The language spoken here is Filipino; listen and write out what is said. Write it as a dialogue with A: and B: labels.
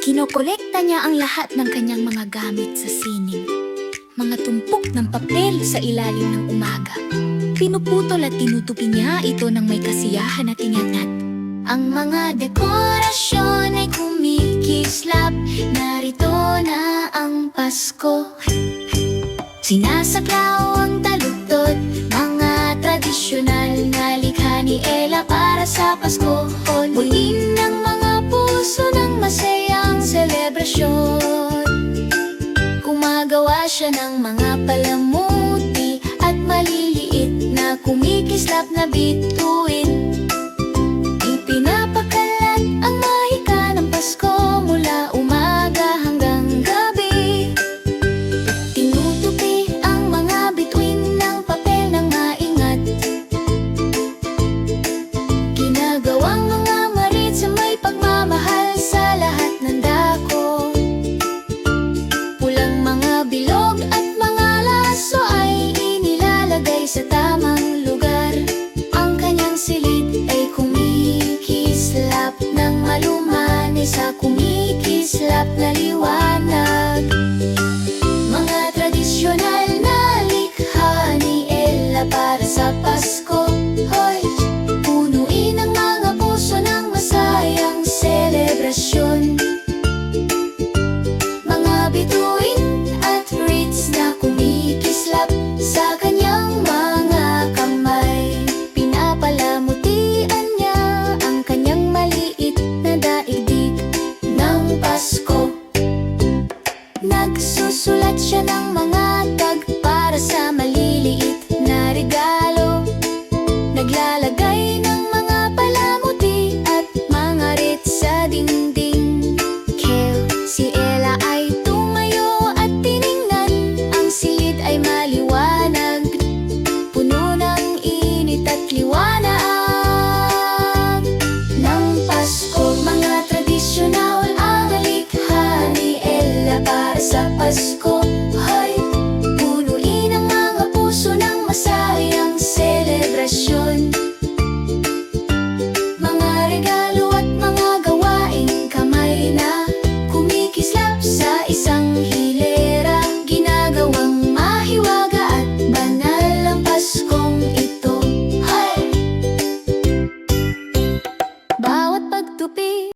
A: Kinokolekta niya ang lahat ng kanyang mga gamit sa sining. Mga tumpok ng papel sa ilalim ng umaga. Pinuputol at tinutupi niya ito ng may kasiyahan at ingat. Ang mga dekorasyon ay kumikislap. Narito na ang Pasko. Sinasaklaw ang taludtod, mga tradisyonal na likha ni Ella para sa Pasko. Buuin ng mga puso ng masayang selebrasyon. Gumagawa siya ng mga palamuti at maliliit na kumikislap na bituin. Ipinapakalat ang mahika ng Pasko mula umaga hanggang gabi. Tinutupi ang mga bituin ng papel ng maingat. Ginagawang mga marit sa may pagmamahal sa lahat ng dako. Pulang mga bilog at mga laso ay inilalagay sa tamang lugar. Ang kanyang silid ay kumikislap ng malumanis sa kumikislap na liwanag. Mga tradisyonal na likha ni Ella para sa Pasko. Hoy, punuin ang mga puso ng masayang selebrasyon. Mga bituin at wreaths na kumikislap sa kanyang mga kamay. Pinapalamutian niya ang kanyang maliit na daigdig ng Pasko. Nagsusulat siya ng mga tag para sa maliliit na regalo. Naglalagay ng mga palamuti at mga wreaths sa dingding. Si Ella ay tumayo at tiningnan. Ang silid ay maliwanag, puno ng init at liwanag ng Pasko. Mga tradisyonal ang likha ni Ella para sa Pasko. Hoy, punuin ang mga puso ng masayang selebrasyon. Mga regalo at mga gawaing kamay na kumikislap sa isang